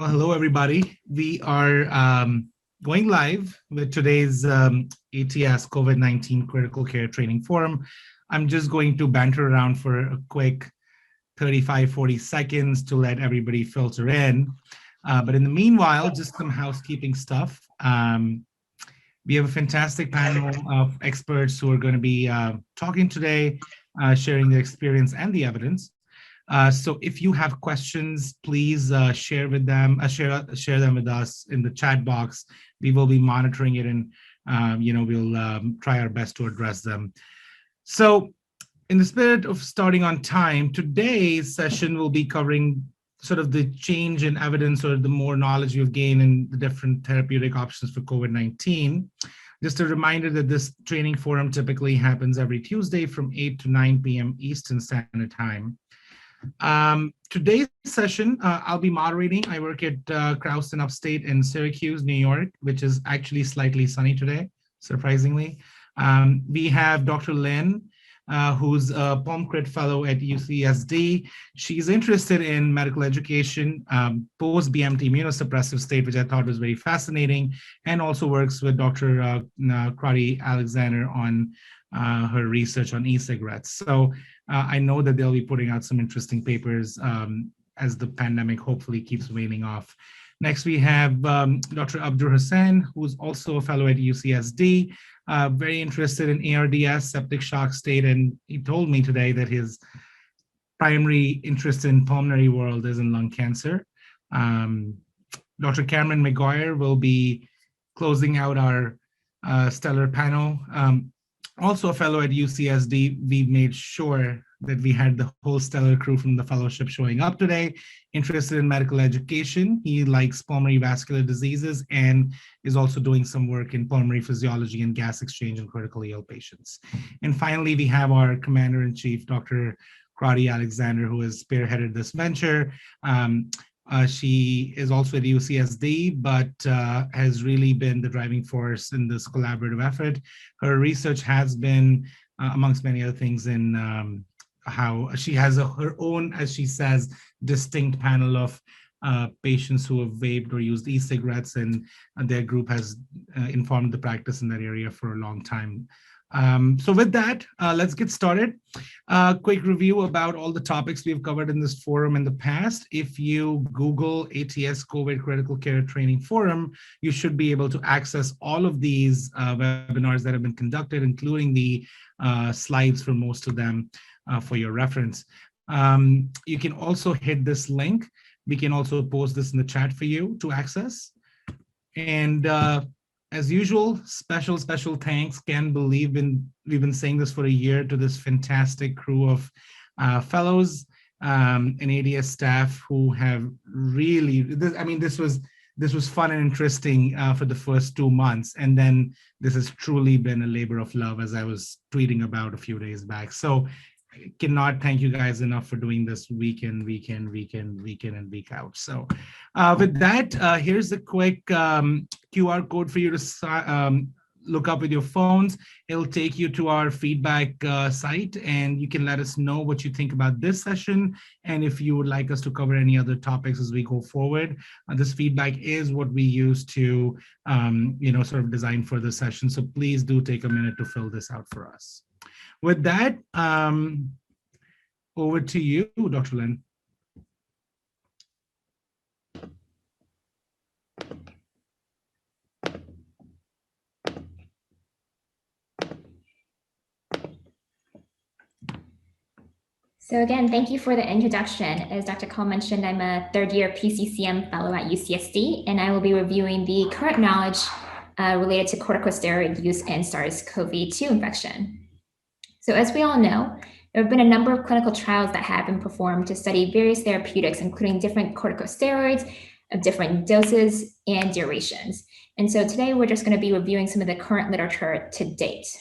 Well, hello, everybody. We are going live with today's ATS COVID-19 Critical Care Training Forum. I'm just going to banter around for a quick 35, 40 seconds to let everybody filter in. But in the meanwhile, just some housekeeping stuff. We have a fantastic panel of experts who are going to be talking today, sharing their experience and the evidence. So if you have questions, please share them with us in the chat box. We will be monitoring it, and we'll try our best to address them. So in the spirit of starting on time, today's session will be covering sort of the change in evidence or the more knowledge you've gained in the different therapeutic options for COVID-19. Just a reminder that this training forum typically happens every Tuesday from 8 to 9 p.m. Eastern Standard Time. Today's session, I'll be moderating. I work at Crouse in upstate in Syracuse, New York, which is actually slightly sunny today, surprisingly. We have Dr. Lynn, who's a PalmCrit fellow at UCSD. She's interested in medical education, post-BMT immunosuppressive state, which I thought was very fascinating, and also works with Dr. Crotty Alexander on her research on e-cigarettes. So I know that they'll be putting out some interesting papers as the pandemic hopefully keeps waning off. Next, we have Dr. Abdur Husain, who's also a fellow at UCSD, very interested in ARDS, septic shock state, and he told me today that his primary interest in pulmonary world is in lung cancer. Dr. Cameron McGuire will be closing out our stellar panel. Also a fellow at UCSD, we made sure that we had the whole stellar crew from the fellowship showing up today, interested in medical education. He likes pulmonary vascular diseases and is also doing some work in pulmonary physiology and gas exchange in critically ill patients. And finally, we have our Commander-in-Chief, Dr. Crotty Alexander, who has spearheaded this venture. She is also at UCSD, but has really been the driving force in this collaborative effort. Her research has been, amongst many other things, in how she has her own, as she says, distinct panel of patients who have vaped or used e-cigarettes, and their group has informed the practice in that area for a long time. So with that, let's get started. Quick review about all the topics we've covered in this forum in the past. If you Google ATS COVID Critical Care Training Forum, you should be able to access all of these webinars that have been conducted, including the slides for most of them for your reference. You can also hit this link. We can also post this in the chat for you to access. And as usual, special thanks. Can't believe we've been saying this for a year to this fantastic crew of fellows and ADS staff who have really, this was fun and interesting for the first 2 months. And then this has truly been a labor of love, as I was tweeting about a few days back. So I cannot thank you guys enough for doing this week in, week out. So with that, here's a quick QR code for you to look up with your phones. It'll take you to our feedback site, and you can let us know what you think about this session, and if you would like us to cover any other topics as we go forward. This feedback is what we use to sort of design for the session, so please do take a minute to fill this out for us. With that, over to you, Dr. Lynn. So again, thank you for the introduction. As Dr. Kaul mentioned, I'm a third-year PCCM fellow at UCSD, and I will be reviewing the current knowledge related to corticosteroid use and SARS-CoV-2 infection. So as we all know, there have been a number of clinical trials that have been performed to study various therapeutics, including different corticosteroids of different doses and durations. And so today we're just going to be reviewing some of the current literature to date.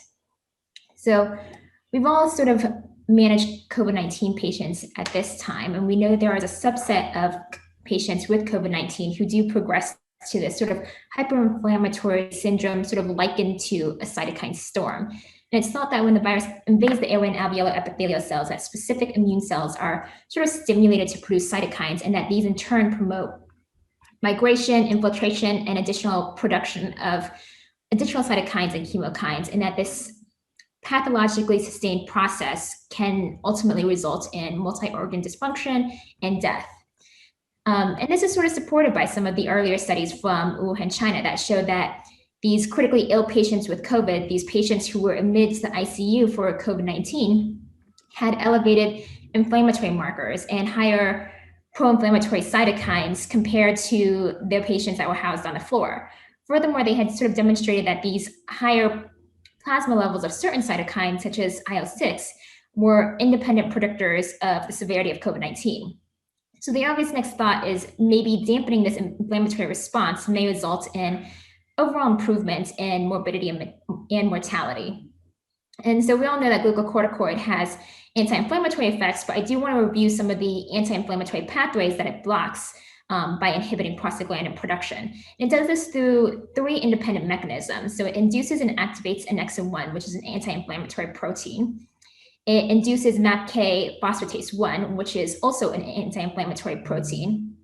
So we've all sort of managed COVID-19 patients at this time, and we know there is a subset of patients with COVID-19 who do progress to this sort of hyperinflammatory syndrome, sort of likened to a cytokine storm. And it's thought that when the virus invades the airway and alveolar epithelial cells, that specific immune cells are sort of stimulated to produce cytokines, and that these in turn promote migration, infiltration, and additional production of additional cytokines and chemokines, and that this pathologically sustained process can ultimately result in multi-organ dysfunction and death. And this is sort of supported by some of the earlier studies from Wuhan, China, that showed that these critically ill patients with COVID, these patients who were amidst the ICU for COVID-19, had elevated inflammatory markers and higher pro-inflammatory cytokines compared to their patients that were housed on the floor. Furthermore, they had sort of demonstrated that these higher plasma levels of certain cytokines, such as IL-6, were independent predictors of the severity of COVID-19. So the obvious next thought is maybe dampening this inflammatory response may result in overall improvement in morbidity and mortality. And so we all know that glucocorticoid has anti-inflammatory effects, but I do want to review some of the anti-inflammatory pathways that it blocks by inhibiting prostaglandin production. It does this through 3 independent mechanisms. So it induces and activates annexin-1, which is an anti-inflammatory protein. It induces MAPK phosphatase 1, which is also an anti-inflammatory protein.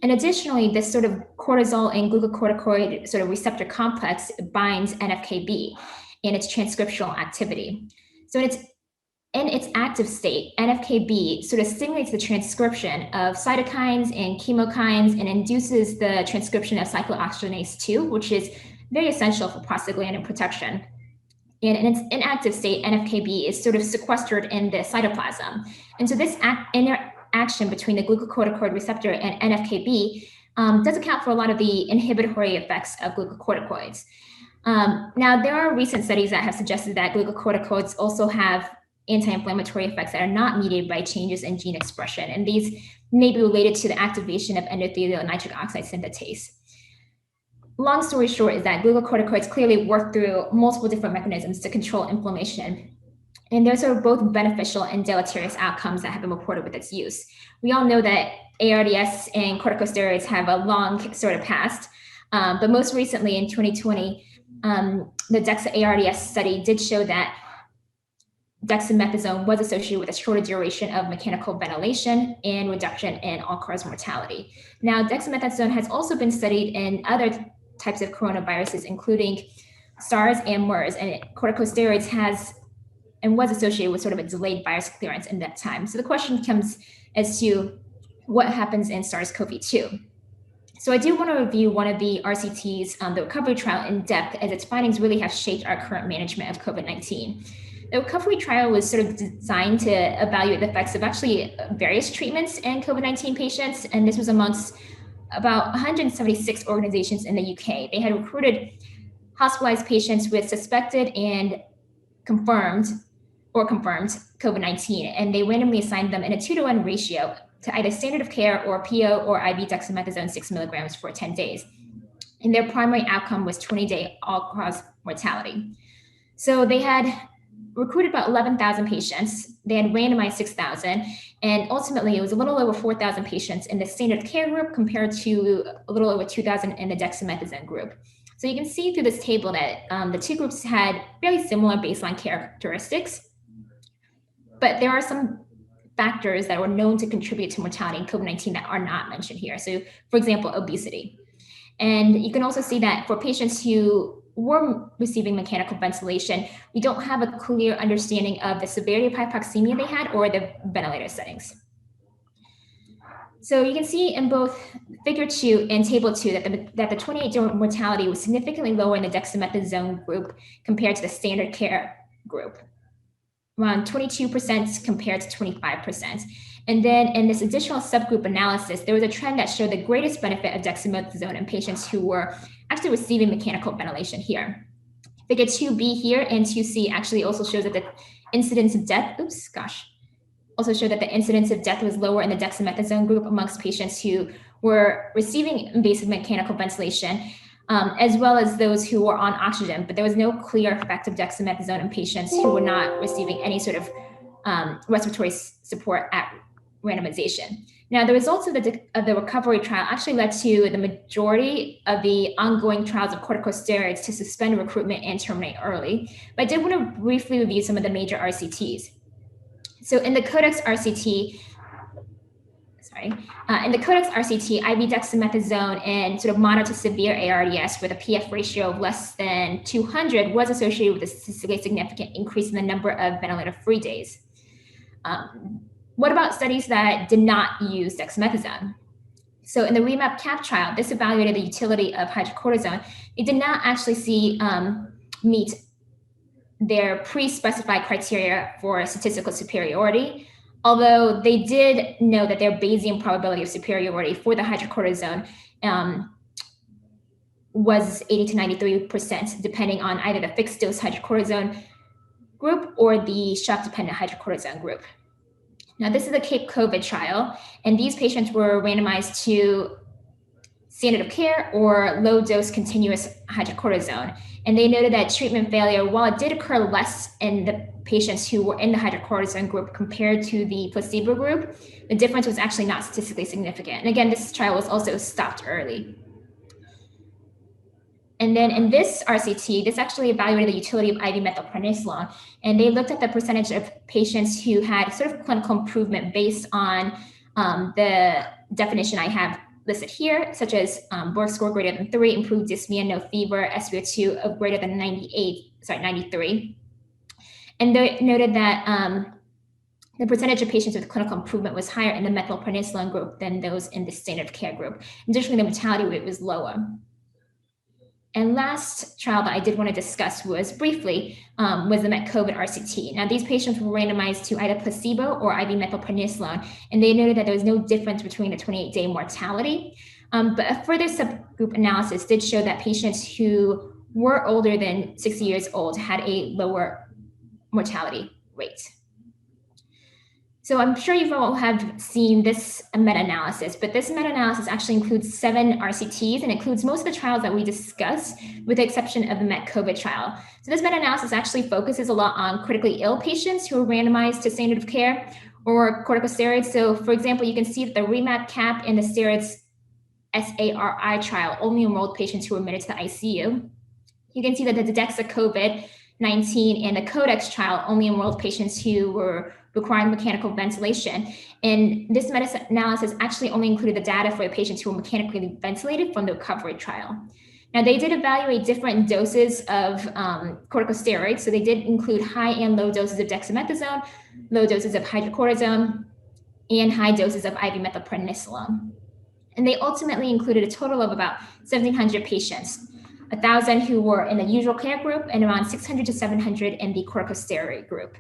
And additionally, this sort of cortisol and glucocorticoid sort of receptor complex binds NF-κB in its transcriptional activity. So in its active state, NF-κB sort of stimulates the transcription of cytokines and chemokines and induces the transcription of cyclooxygenase 2, which is very essential for prostaglandin protection. And in its inactive state, NF-κB is sort of sequestered in the cytoplasm. And so this interaction between the glucocorticoid receptor and NF-κB does account for a lot of the inhibitory effects of glucocorticoids. Now, there are recent studies that have suggested that glucocorticoids also have anti-inflammatory effects that are not mediated by changes in gene expression, and these may be related to the activation of endothelial nitric oxide synthetase. Long story short is that glucocorticoids clearly work through multiple different mechanisms to control inflammation. And there's sort of both beneficial and deleterious outcomes that have been reported with its use. We all know that ARDS and corticosteroids have a long sort of past, but most recently in 2020, the DEXA-ARDS study did show that dexamethasone was associated with a shorter duration of mechanical ventilation and reduction in all-cause mortality. Now, dexamethasone has also been studied in other types of coronaviruses, including SARS and MERS, and corticosteroids was associated with sort of a delayed virus clearance in that time. So the question comes as to what happens in SARS-CoV-2. So I do want to review one of the RCTs, the recovery trial, in depth, as its findings really have shaped our current management of COVID-19. The recovery trial was sort of designed to evaluate the effects of actually various treatments in COVID-19 patients, and this was amongst about 176 organizations in the UK. They had recruited hospitalized patients with suspected and confirmed COVID-19, and they randomly assigned them in a 2-to-1 ratio to either standard of care or PO or IV dexamethasone 6 milligrams for 10 days. And their primary outcome was 20-day all-cause mortality. So they had recruited about 11,000 patients. They had randomized 6,000, and ultimately it was a little over 4,000 patients in the standard of care group compared to a little over 2,000 in the dexamethasone group. So you can see through this table that the two groups had very similar baseline characteristics, but there are some factors that were known to contribute to mortality in COVID-19 that are not mentioned here. So, for example, obesity. And you can also see that for patients who were receiving mechanical ventilation, we don't have a clear understanding of the severity of hypoxemia they had or the ventilator settings. So you can see in both figure 2 and table 2 that the 28-day mortality was significantly lower in the dexamethasone group compared to the standard care group, around 22% compared to 25%. And then in this additional subgroup analysis, there was a trend that showed the greatest benefit of dexamethasone in patients who were actually receiving mechanical ventilation here. Figure 2B here and 2C actually also shows that the incidence of death, also showed that the incidence of death was lower in the dexamethasone group amongst patients who were receiving invasive mechanical ventilation, as well as those who were on oxygen, but there was no clear effect of dexamethasone in patients who were not receiving any sort of respiratory support at randomization. Now, the results of the recovery trial actually led to the majority of the ongoing trials of corticosteroids to suspend recruitment and terminate early, but I did want to briefly review some of the major RCTs. So in the Codex RCT, In the Codex RCT, IV dexamethasone in sort of moderate to severe ARDS with a PF ratio of less than 200 was associated with a statistically significant increase in the number of ventilator-free days. What about studies that did not use dexamethasone? So in the REMAP-CAP trial, this evaluated the utility of hydrocortisone. It did not actually meet their pre-specified criteria for statistical superiority, although they did know that their Bayesian probability of superiority for the hydrocortisone was 80 to 93%, depending on either the fixed dose hydrocortisone group or the shock-dependent hydrocortisone group. Now, this is a Cape COVID trial, and these patients were randomized to standard of care or low-dose continuous hydrocortisone. And they noted that treatment failure, while it did occur less in the patients who were in the hydrocortisone group compared to the placebo group, the difference was actually not statistically significant. And again, this trial was also stopped early. And then in this RCT, this actually evaluated the utility of IV methylprednisolone, and they looked at the percentage of patients who had sort of clinical improvement based on the definition I have listed here, such as Borg score greater than 3, improved dyspnea, no fever, SpO2 of greater than 93. And they noted that the percentage of patients with clinical improvement was higher in the methylprednisolone group than those in the standard of care group. Additionally, the mortality rate was lower. And last trial that I did want to discuss was briefly was the COVID RCT. Now, these patients were randomized to either placebo or IV methylprednisolone, and they noted that there was no difference between the 28-day mortality. But a further subgroup analysis did show that patients who were older than 60 years old had a lower mortality rate. So I'm sure you all have seen this meta-analysis, but this meta-analysis actually includes 7 RCTs and includes most of the trials that we discussed, with the exception of the COVID trial. So this meta-analysis actually focuses a lot on critically ill patients who are randomized to standard of care or corticosteroids. So for example, you can see that the REMAP-CAP and the steroids SARI trial only enrolled patients who were admitted to the ICU. You can see that the DEXA COVID-19 and the Codex trial only enrolled patients who were requiring mechanical ventilation. And this meta-analysis actually only included the data for the patients who were mechanically ventilated from the recovery trial. Now, they did evaluate different doses of corticosteroids. So they did include high and low doses of dexamethasone, low doses of hydrocortisone, and high doses of IV methylprednisolone. And they ultimately included a total of about 1,700 patients, 1,000 who were in the usual care group and around 600 to 700 in the corticosteroid group.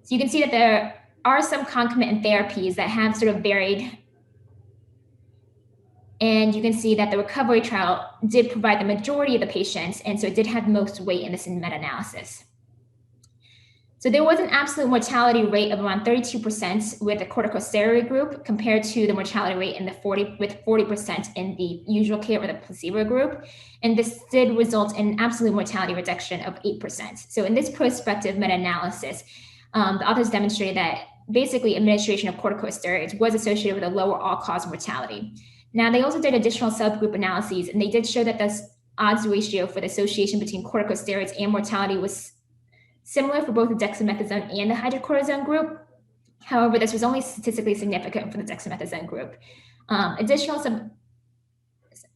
So you can see that there are some concomitant therapies that have sort of varied. And you can see that the recovery trial did provide the majority of the patients, and so it did have most weight in this meta-analysis. So there was an absolute mortality rate of around 32% with the corticosteroid group compared to the mortality rate in the 40% in the usual care or the placebo group. And this did result in an absolute mortality reduction of 8%. So in this prospective meta-analysis, the authors demonstrated that basically administration of corticosteroids was associated with a lower all-cause mortality. Now, they also did additional subgroup analyses, and they did show that the odds ratio for the association between corticosteroids and mortality was similar for both the dexamethasone and the hydrocortisone group. However, this was only statistically significant for the dexamethasone group. Additional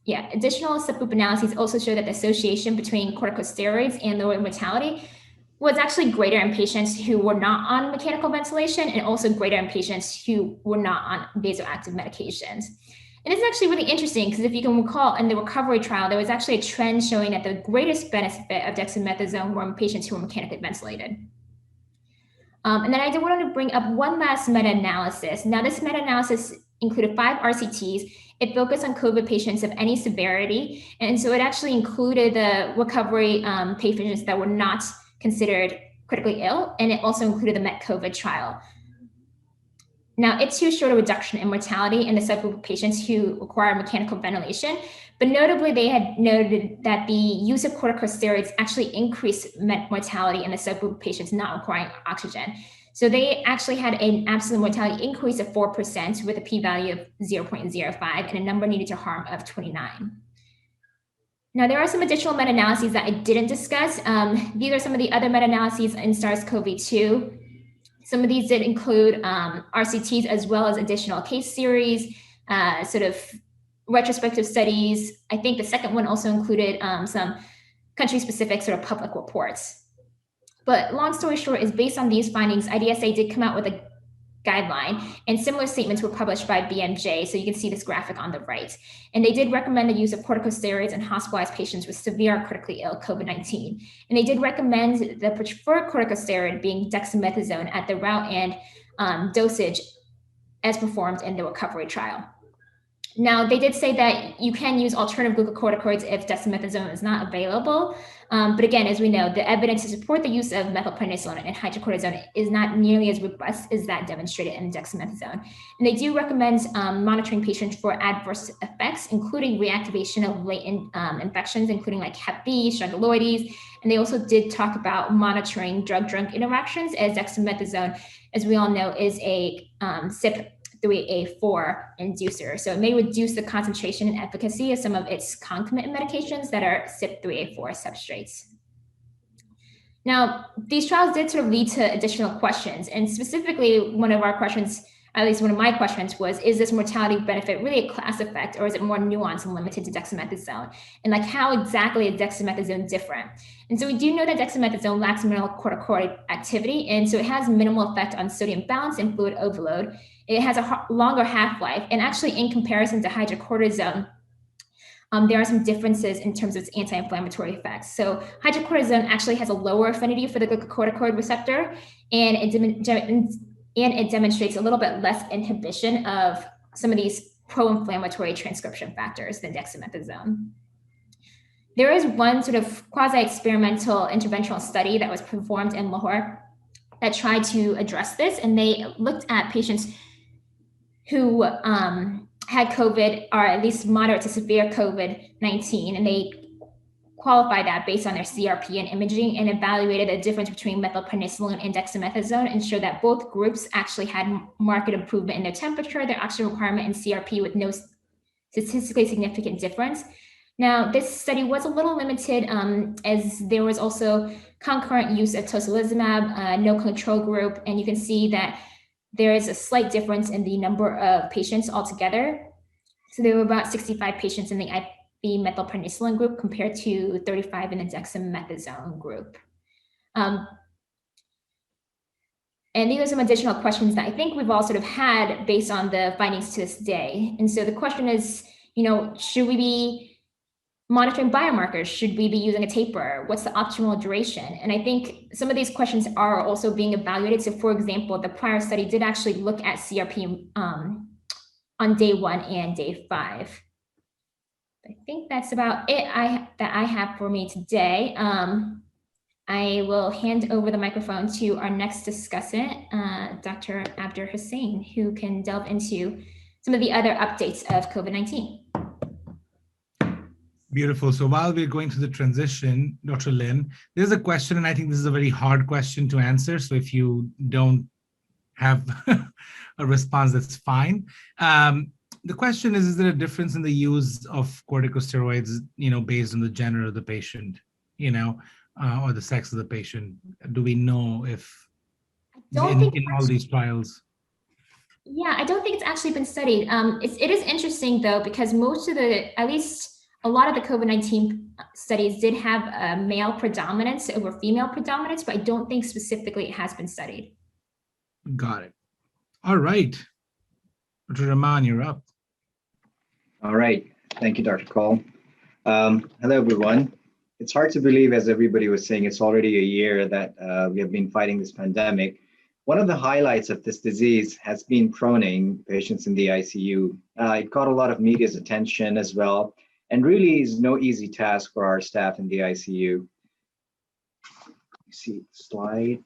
subgroup analyses also show that the association between corticosteroids and lower mortality was actually greater in patients who were not on mechanical ventilation and also greater in patients who were not on vasoactive medications. And this is actually really interesting because if you can recall in the recovery trial, there was actually a trend showing that the greatest benefit of dexamethasone were in patients who were mechanically ventilated. And then I did want to bring up one last meta-analysis. Now, this meta-analysis included 5 RCTs. It focused on COVID patients of any severity. And so it actually included the recovery patients that were not considered critically ill, and it also included the COVID trial. Now, it too showed a reduction in mortality in the subgroup of patients who require mechanical ventilation, but notably they had noted that the use of corticosteroids actually increased mortality in the subgroup of patients not requiring oxygen. So they actually had an absolute mortality increase of 4% with a p-value of 0.05 and a number needed to harm of 29. Now, there are some additional meta-analyses that I didn't discuss. These are some of the other meta-analyses in SARS-CoV-2. Some of these did include RCTs as well as additional case series, sort of retrospective studies. I think the second one also included some country-specific sort of public reports. But long story short is based on these findings, IDSA did come out with a guideline, and similar statements were published by BMJ. So you can see this graphic on the right. And they did recommend the use of corticosteroids in hospitalized patients with severe or critically ill COVID-19. And they did recommend the preferred corticosteroid being dexamethasone at the route and dosage as performed in the recovery trial. Now, they did say that you can use alternative glucocorticoids if dexamethasone is not available. But again, as we know, the evidence to support the use of methylprednisolone and hydrocortisone is not nearly as robust as that demonstrated in dexamethasone. And they do recommend monitoring patients for adverse effects, including reactivation of latent infections, including like Hep B, strongyloides. And they also did talk about monitoring drug-drug interactions, as dexamethasone, as we all know, is a CYP3A4 inducer. So it may reduce the concentration and efficacy of some of its concomitant medications that are CYP3A4 substrates. Now, these trials did sort of lead to additional questions. And specifically, one of our questions, at least one of my questions was, is this mortality benefit really a class effect, or is it more nuanced and limited to dexamethasone? And like, how exactly is dexamethasone different? And so we do know that dexamethasone lacks mineralocorticoid activity, and so it has minimal effect on sodium balance and fluid overload. It has a longer half-life, and actually in comparison to hydrocortisone, there are some differences in terms of its anti-inflammatory effects. So hydrocortisone actually has a lower affinity for the glucocorticoid receptor, and it demonstrates a little bit less inhibition of some of these pro-inflammatory transcription factors than dexamethasone. There is one sort of quasi-experimental interventional study that was performed in Lahore that tried to address this, and they looked at patients who had COVID, or at least moderate to severe COVID-19, and they qualified that based on their CRP and imaging, and evaluated the difference between methylprednisolone and dexamethasone, and showed that both groups actually had marked improvement in their temperature, their oxygen requirement, and CRP with no statistically significant difference. Now, this study was a little limited as there was also concurrent use of tocilizumab, no control group, and you can see that there is a slight difference in the number of patients altogether. So there were about 65 patients in the IV methylprednisolone group compared to 35 in the dexamethasone group. And these are some additional questions that I think we've all sort of had based on the findings to this day. And so the question is, should we be monitoring biomarkers? Should we be using a taper? What's the optimal duration? And I think some of these questions are also being evaluated. So for example, the prior study did actually look at CRP on day 1 and day 5. I think that's about it that I have for me today. I will hand over the microphone to our next discussant, Dr. Abdur Husain, who can delve into some of the other updates of COVID-19. Beautiful. So while we're going through the transition, Dr. Lin, there's a question, and I think this is a very hard question to answer. So if you don't have a response, that's fine. The question is there a difference in the use of corticosteroids, based on the gender of the patient, or the sex of the patient? Do we know if in all these trials? Yeah, I don't think it's actually been studied. It is interesting though, because most of at least a lot of the COVID-19 studies did have a male predominance over female predominance, but I don't think specifically it has been studied. Got it. All right. Dr. Rahman, you're up. All right. Thank you, Dr. Kaul. Hello, everyone. It's hard to believe, as everybody was saying, it's already a year that we have been fighting this pandemic. One of the highlights of this disease has been proning patients in the ICU. It caught a lot of media's attention as well, and really is no easy task for our staff in the ICU. You see the slide.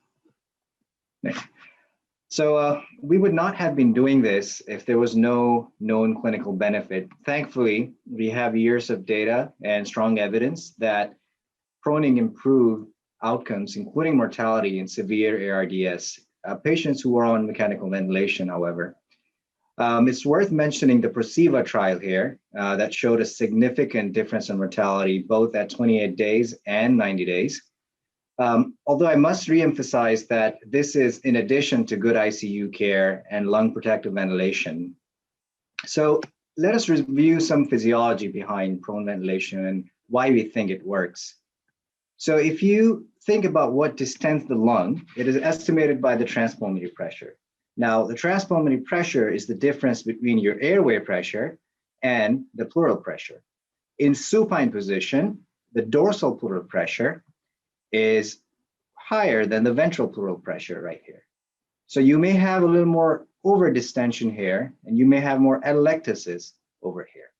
So we would not have been doing this if there was no known clinical benefit. Thankfully, we have years of data and strong evidence that proning improved outcomes, including mortality in severe ARDS. Patients who are on mechanical ventilation, however. It's worth mentioning the PROCEVA trial here that showed a significant difference in mortality, both at 28 days and 90 days. Although I must reemphasize that this is in addition to good ICU care and lung protective ventilation. So let us review some physiology behind prone ventilation and why we think it works. So if you think about what distends the lung, it is estimated by the transpulmonary pressure. Now, the transpulmonary pressure is the difference between your airway pressure and the pleural pressure. In supine position, the dorsal pleural pressure is higher than the ventral pleural pressure right here. So you may have a little more over distension here, and you may have more atelectasis over here.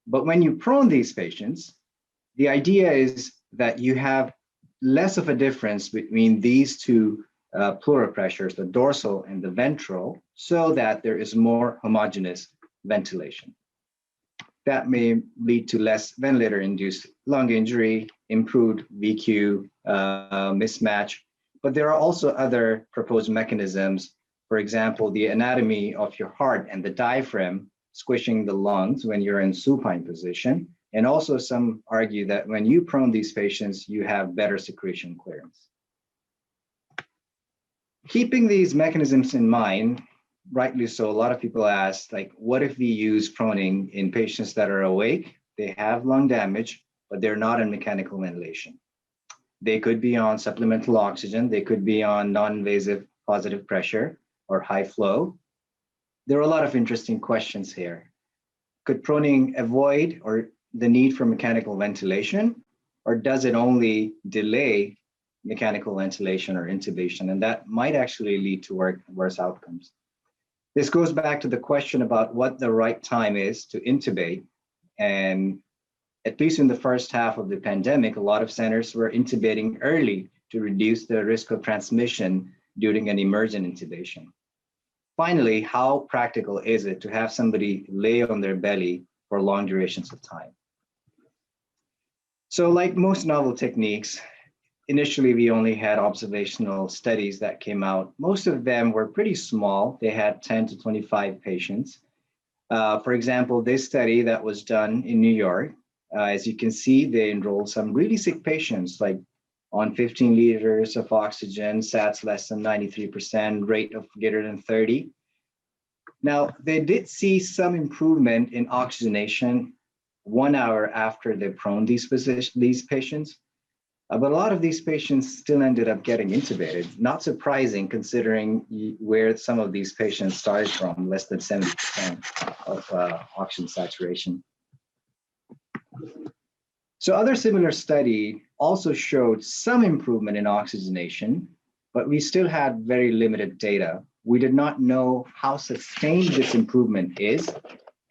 But when you prone these patients, the idea is that you have less of a difference between these two pleural pressures, the dorsal and the ventral, so that there is more homogeneous ventilation. That may lead to less ventilator-induced lung injury, improved VQ mismatch, but there are also other proposed mechanisms. For example, the anatomy of your heart and the diaphragm squishing the lungs when you're in supine position. And also some argue that when you prone these patients, you have better secretion clearance. Keeping these mechanisms in mind, rightly so, a lot of people ask, like, what if we use proning in patients that are awake? They have lung damage, but they're not in mechanical ventilation. They could be on supplemental oxygen. They could be on non-invasive positive pressure or high flow. There are a lot of interesting questions here. Could proning avoid or the need for mechanical ventilation, or does it only delay mechanical ventilation or intubation? And that might actually lead to worse outcomes. This goes back to the question about what the right time is to intubate. And at least in the first half of the pandemic, a lot of centers were intubating early to reduce the risk of transmission during an emergent intubation. Finally, how practical is it to have somebody lay on their belly for long durations of time? So like most novel techniques, initially we only had observational studies that came out. Most of them were pretty small. They had 10 to 25 patients. For example, this study that was done in New York, as you can see, they enrolled some really sick patients, like on 15 liters of oxygen, SATs less than 93%, rate of greater than 30. Now, they did see some improvement in oxygenation 1 hour after they proned these patients. But a lot of these patients still ended up getting intubated. Not surprising considering where some of these patients started from, less than 70% of oxygen saturation. So other similar study also showed some improvement in oxygenation, but we still had very limited data. We did not know how sustained this improvement is.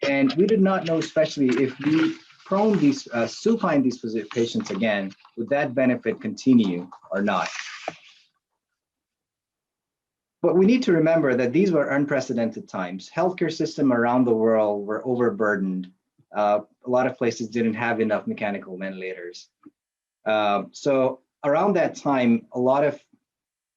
And we did not know, especially if we prone these, supine these patients again, would that benefit continue or not? But we need to remember that these were unprecedented times. Healthcare systems around the world were overburdened. A lot of places didn't have enough mechanical ventilators. So around that time, a lot of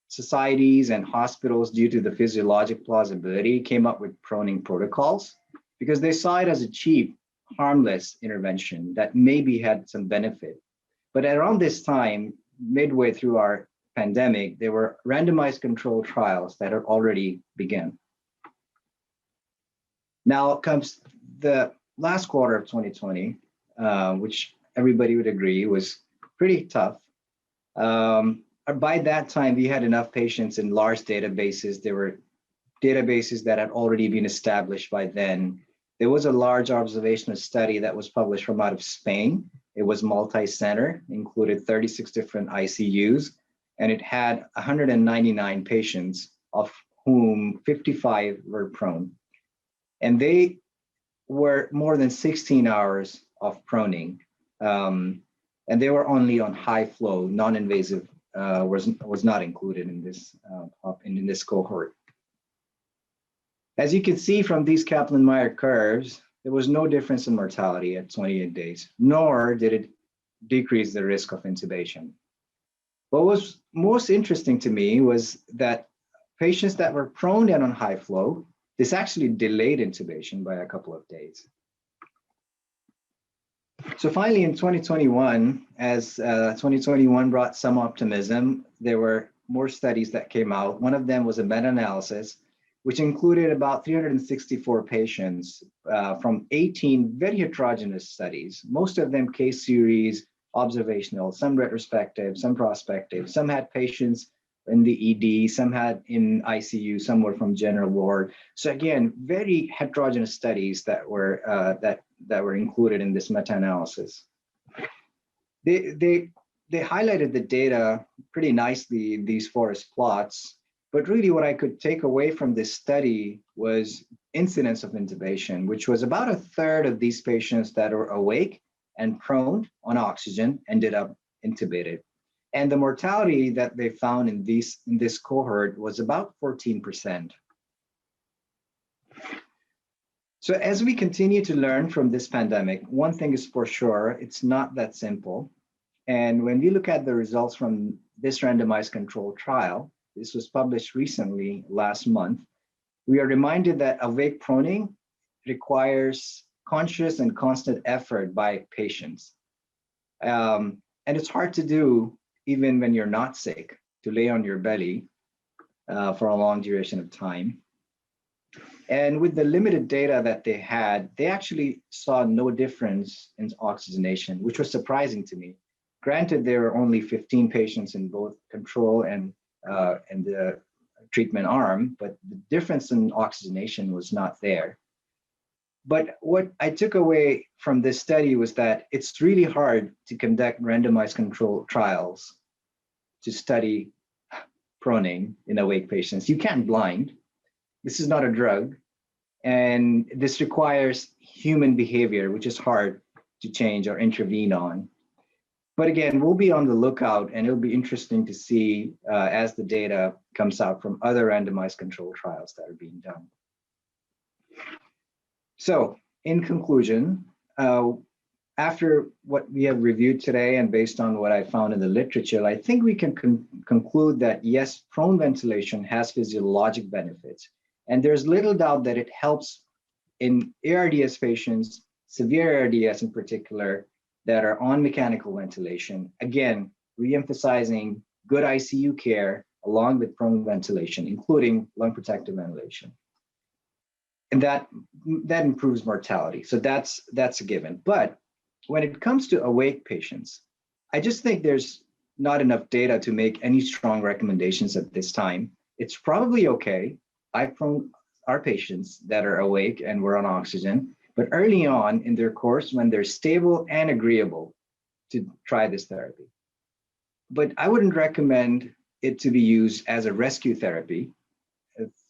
societies and hospitals, due to the physiologic plausibility, came up with proning protocols because they saw it as a cheap, harmless intervention that maybe had some benefit. But around this time, midway through our pandemic, there were randomized controlled trials that had already begun. Now comes the last quarter of 2020, which everybody would agree was pretty tough. By that time, we had enough patients in large databases. There were databases that had already been established by then. There was a large observational study that was published from out of Spain. It was multi-center, included 36 different ICUs, and it had 199 patients, of whom 55 were prone. And they were more than 16 hours of proning. And they were only on high flow, non-invasive was not included in this cohort. As you can see from these Kaplan-Meier curves, there was no difference in mortality at 28 days, nor did it decrease the risk of intubation. What was most interesting to me was that patients that were prone and on high flow, this actually delayed intubation by a couple of days. So finally, in 2021, as 2021 brought some optimism, there were more studies that came out. One of them was a meta-analysis, which included about 364 patients from 18 very heterogeneous studies, most of them case series, observational, some retrospective, some prospective. Some had patients in the ED, some had in ICU, some were from general ward. So again, very heterogeneous studies that were included in this meta-analysis. They highlighted the data pretty nicely in these forest plots, but really what I could take away from this study was incidence of intubation, which was about a third of these patients that were awake and prone on oxygen ended up intubated. And the mortality that they found in this cohort was about 14%. So as we continue to learn from this pandemic, one thing is for sure, it's not that simple. And when we look at the results from this randomized controlled trial, this was published recently last month, we are reminded that awake proning requires conscious and constant effort by patients. And it's hard to do even when you're not sick, to lay on your belly for a long duration of time. And with the limited data that they had, they actually saw no difference in oxygenation, which was surprising to me. Granted, there were only 15 patients in both control and the treatment arm, but the difference in oxygenation was not there. But what I took away from this study was that it's really hard to conduct randomized controlled trials to study proning in awake patients. You can't blind. This is not a drug. And this requires human behavior, which is hard to change or intervene on. But again, we'll be on the lookout, and it'll be interesting to see as the data comes out from other randomized controlled trials that are being done. So in conclusion, after what we have reviewed today and based on what I found in the literature, I think we can conclude that yes, prone ventilation has physiologic benefits. And there's little doubt that it helps in ARDS patients, severe ARDS in particular, that are on mechanical ventilation. Again, re-emphasizing good ICU care along with prone ventilation, including lung protective ventilation. And that improves mortality. So that's a given. But when it comes to awake patients, I just think there's not enough data to make any strong recommendations at this time. It's probably okay. I've prone our patients that are awake and we're on oxygen, but early on in their course, when they're stable and agreeable to try this therapy. But I wouldn't recommend it to be used as a rescue therapy.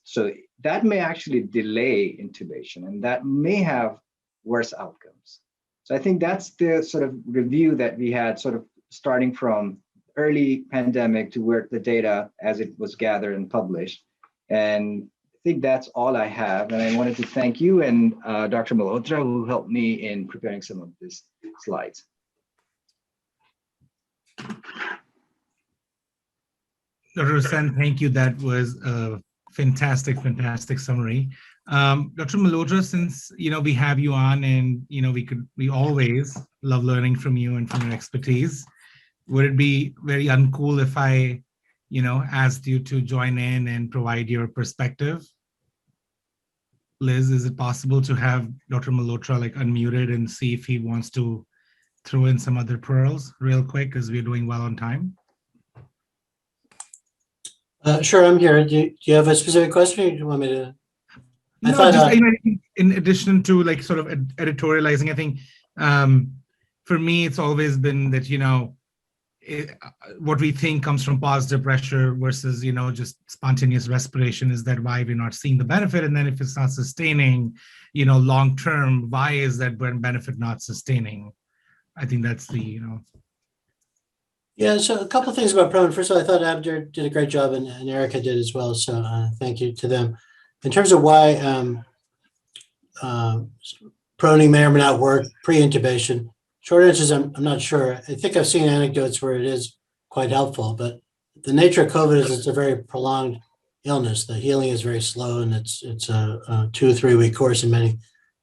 So that may actually delay intubation, and that may have worse outcomes. So I think that's the sort of review that we had, sort of starting from early pandemic to where the data as it was gathered and published. And I think that's all I have. And I wanted to thank you and Dr. Malhotra, who helped me in preparing some of these slides. Dr. Husain, thank you. That was a fantastic summary. Dr. Malhotra, since we have you on, and we always love learning from you and from your expertise, would it be very uncool if I asked you to join in and provide your perspective? Liz, is it possible to have Dr. Malhotra unmuted and see if he wants to throw in some other pearls real quick, as we're doing well on time? Sure, I'm here. Do you have a specific question, or do you want me to? In addition to sort of editorializing, I think for me, it's always been that, what we think comes from positive pressure versus, just spontaneous respiration, is that why we're not seeing the benefit? And then if it's not sustaining, long-term, why is that benefit not sustaining? I think that's the, Yeah, so a couple of things about prone. First of all, I thought Abdur did a great job, and Erica did as well. So thank you to them. In terms of why proning may or may not work pre-intubation, short answer is I'm not sure. I think I've seen anecdotes where it is quite helpful, but the nature of COVID is it's a very prolonged illness. The healing is very slow, and it's a 2 or 3 week course in many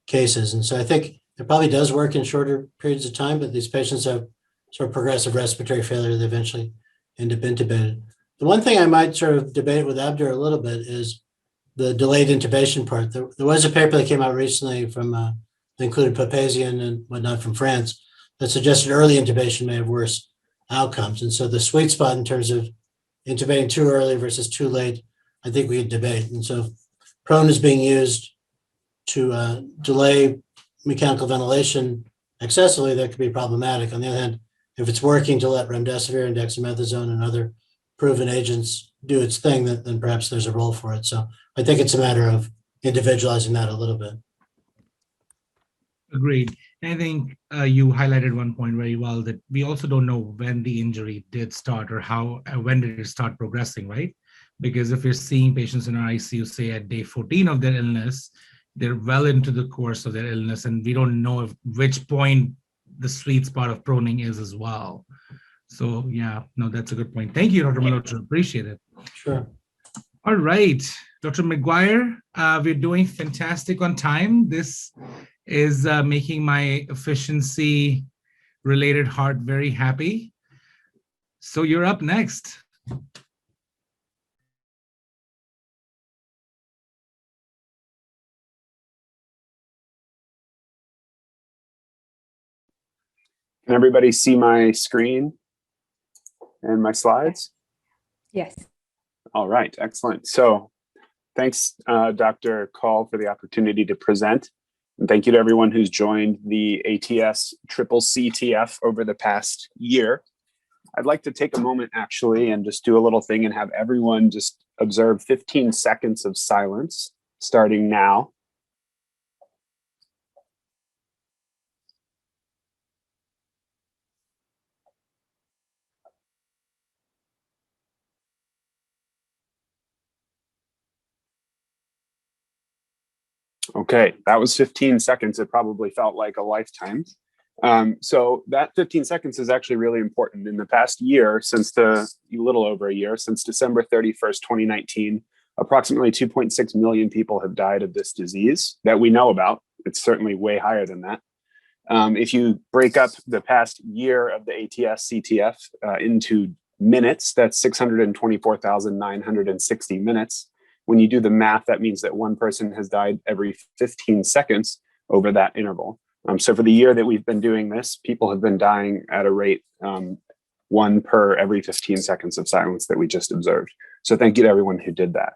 cases. And so I think It probably does work in shorter periods of time, but these patients have sort of progressive respiratory failure. They eventually end up intubated. The one thing I might sort of debate with Abdur a little bit is the delayed intubation part. There was a paper that came out recently from included Papazian and whatnot from France that suggested early intubation may have worse outcomes. And so the sweet spot in terms of intubating too early versus too late, I think we could debate. And so prone is being used to delay mechanical ventilation excessively, that could be problematic. On the other hand, if it's working to let remdesivir and dexamethasone and other proven agents do its thing, then perhaps there's a role for it. So I think it's a matter of individualizing that a little bit. Agreed. And I think you highlighted one point very well, that we also don't know when the injury did start or how, when did it start progressing, right? Because if you're seeing patients in our ICU, say at day 14 of their illness, they're well into the course of their illness, and we don't know which point the sweet spot of proning is as well. So yeah, no, that's a good point. Thank you, Dr. Malhotra. Appreciate it. Sure. All right, Dr. McGuire, we're doing fantastic on time. This is making my efficiency-related heart very happy. So you're up next. Can everybody see my screen and my slides? Yes. All right, excellent. So thanks, Dr. Kaul, for the opportunity to present. And thank you to everyone who's joined the ATS Triple CTF over the past year. I'd like to take a moment actually and just do a little thing and have everyone just observe 15 seconds of silence starting now. Okay, that was 15 seconds. It probably felt like a lifetime. So that 15 seconds is actually really important. In the past year, a little over a year, since December 31st, 2019, approximately 2.6 million people have died of this disease that we know about. It's certainly way higher than that. If you break up the past year of the ATS CTF into minutes, that's 624,960 minutes. When you do the math, that means that one person has died every 15 seconds over that interval. So for the year that we've been doing this, people have been dying at a rate one per every 15 seconds of silence that we just observed. So thank you to everyone who did that.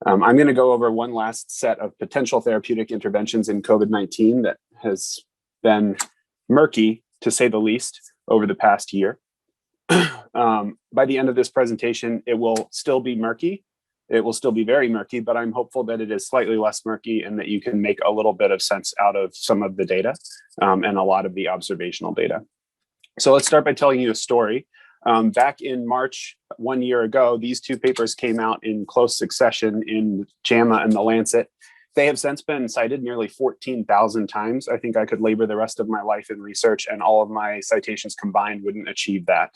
I'm going to go over one last set of potential therapeutic interventions in COVID-19 that has been murky, to say the least, over the past year. By the end of this presentation, it will still be murky. It will still be very murky, but I'm hopeful that it is slightly less murky and that you can make a little bit of sense out of some of the data and a lot of the observational data. So let's start by telling you a story. Back in March, 1 year ago, these two papers came out in close succession in JAMA and The Lancet. They have since been cited nearly 14,000 times. I think I could labor the rest of my life in research and all of my citations combined wouldn't achieve that.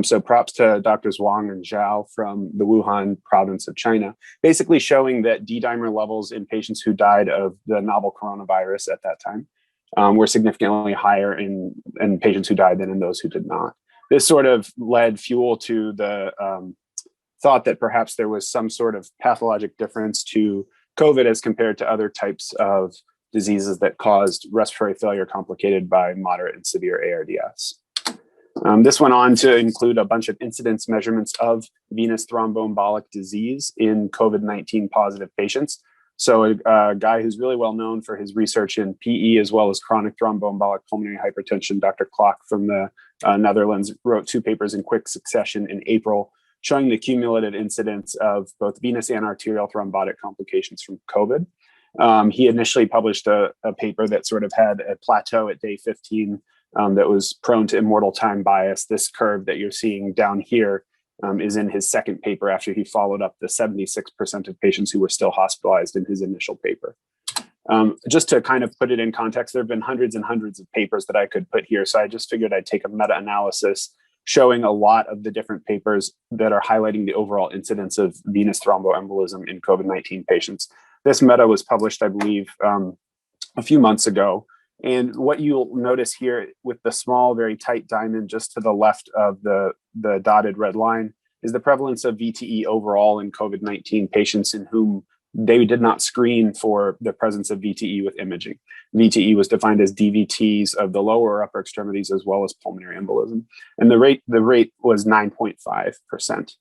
So props to Drs. Wang and Zhao from the Wuhan province of China, basically showing that D-dimer levels in patients who died of the novel coronavirus at that time were significantly higher in patients who died than in those who did not. This sort of led fuel to the thought that perhaps there was some sort of pathologic difference to COVID as compared to other types of diseases that caused respiratory failure complicated by moderate and severe ARDS. This went on to include a bunch of incidence measurements of venous thromboembolic disease in COVID-19 positive patients. So a guy who's really well known for his research in PE as well as chronic thromboembolic pulmonary hypertension, Dr. Klok from the Netherlands, wrote two papers in quick succession in April showing the cumulative incidence of both venous and arterial thrombotic complications from COVID. He initially published a paper that sort of had a plateau at day 15 that was prone to immortal time bias. This curve that you're seeing down here is in his second paper after he followed up the 76% of patients who were still hospitalized in his initial paper. Just to kind of put it in context, there have been hundreds and hundreds of papers that I could put here. So I just figured I'd take a meta-analysis showing a lot of the different papers that are highlighting the overall incidence of venous thromboembolism in COVID-19 patients. This meta was published, I believe, a few months ago. And what you'll notice here with the small, very tight diamond just to the left of the dotted red line is the prevalence of VTE overall in COVID-19 patients in whom they did not screen for the presence of VTE with imaging. VTE was defined as DVTs of the lower or upper extremities as well as pulmonary embolism. And the rate was 9.5%.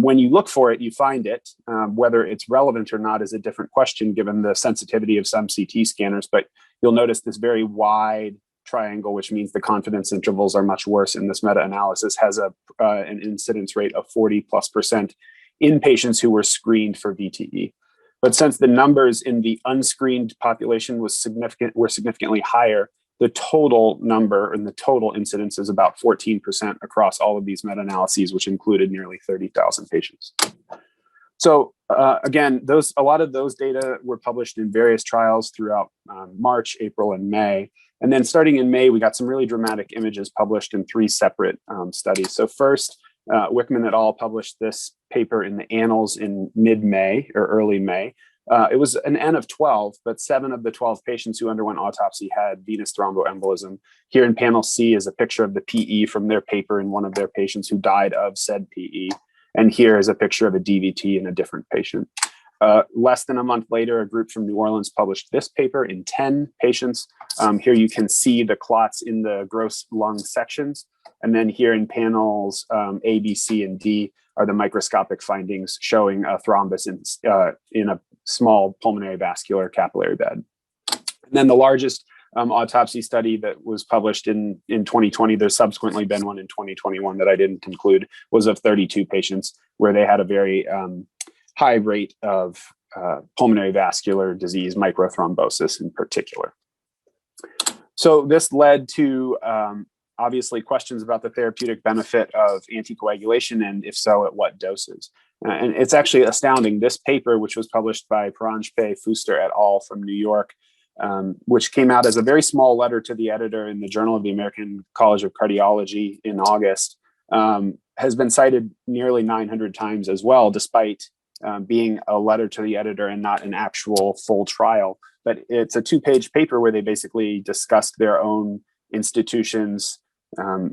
When you look for it, you find it. Whether it's relevant or not is a different question given the sensitivity of some CT scanners, but you'll notice this very wide triangle, which means the confidence intervals are much worse in this meta-analysis, has an incidence rate of 40+% in patients who were screened for VTE. But since the numbers in the unscreened population were significantly higher, the total number and the total incidence is about 14% across all of these meta-analyses, which included nearly 30,000 patients. So again, a lot of those data were published in various trials throughout March, April, and May. And then starting in May, we got some really dramatic images published in 3 separate studies. So first, Wickman et al. Published this paper in the Annals in mid-May or early May. It was an N of 12, but 7 of the 12 patients who underwent autopsy had venous thromboembolism. Here in panel C is a picture of the PE from their paper in one of their patients who died of said PE. And here is a picture of a DVT in a different patient. Less than a month later, a group from New Orleans published this paper in 10 patients. Here you can see the clots in the gross lung sections. And then here in panels A, B, C, and D are the microscopic findings showing a thrombus in a small pulmonary vascular capillary bed. And then the largest autopsy study that was published in 2020, there's subsequently been one in 2021 that I didn't include, was of 32 patients where they had a very high rate of pulmonary vascular disease, microthrombosis in particular. So this led to obviously questions about the therapeutic benefit of anticoagulation, and if so, at what doses. And it's actually astounding. This paper, which was published by Paranjpe Fuster et al. From New York, which came out as a very small letter to the editor in the Journal of the American College of Cardiology in August, has been cited nearly 900 times as well, despite being a letter to the editor and not an actual full trial. But it's a 2-page paper where they basically discussed their own institution's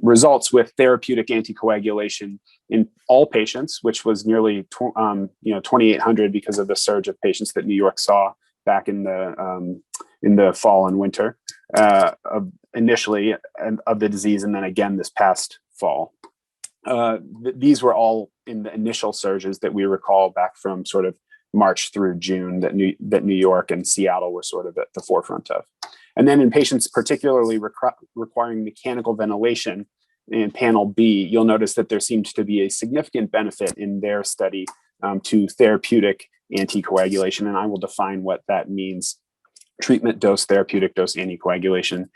results with therapeutic anticoagulation in all patients, which was nearly 2,800 because of the surge of patients that New York saw back in the fall and winter initially of the disease, and then again this past fall. These were all in the initial surges that we recall back from sort of March through June that New York and Seattle were sort of at the forefront of. And then in patients particularly requiring mechanical ventilation in panel B, you'll notice that there seems to be a significant benefit in their study to therapeutic anticoagulation. And I will define what that means, treatment dose, therapeutic dose anticoagulation,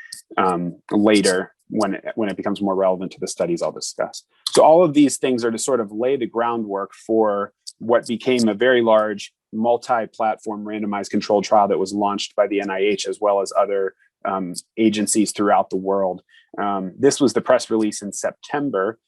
later when it becomes more relevant to the studies I'll discuss. So all of these things are to sort of lay the groundwork for what became a very large multi-platform randomized controlled trial that was launched by the NIH as well as other agencies throughout the world. This was the press release in September,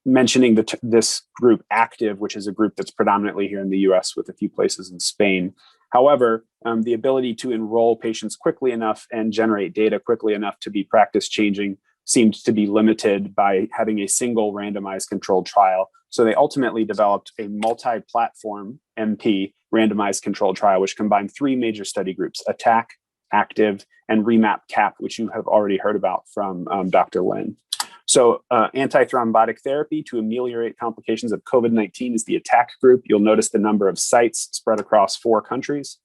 mentioning this group Active, which is a group that's predominantly here in the US with a few places in Spain. However, the ability to enroll patients quickly enough and generate data quickly enough to be practice changing seemed to be limited by having a single randomized controlled trial. So they ultimately developed a multi-platform MP randomized controlled trial, which combined 3 major study groups: ATTACK, Active, and REMAP-CAP, which you have already heard about from Dr. Lin. So antithrombotic therapy to ameliorate complications of COVID-19 is the ATTACK group. You'll notice the number of sites spread across 4 countries.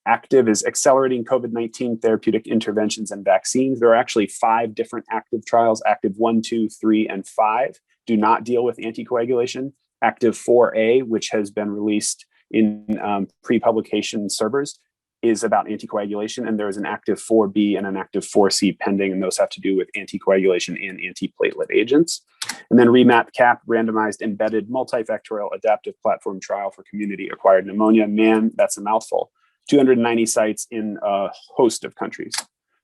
Active is accelerating COVID-19 therapeutic interventions and vaccines. There are actually 5 different active trials. Active 1, 2, 3, and 5 do not deal with anticoagulation. Active 4A, which has been released in pre-publication servers, is about anticoagulation, and there is an Active 4B and an Active 4C pending, and those have to do with anticoagulation and antiplatelet agents. And then REMAP-CAP, randomized embedded multifactorial adaptive platform trial for community-acquired pneumonia. Man, that's a mouthful. 290 sites in a host of countries.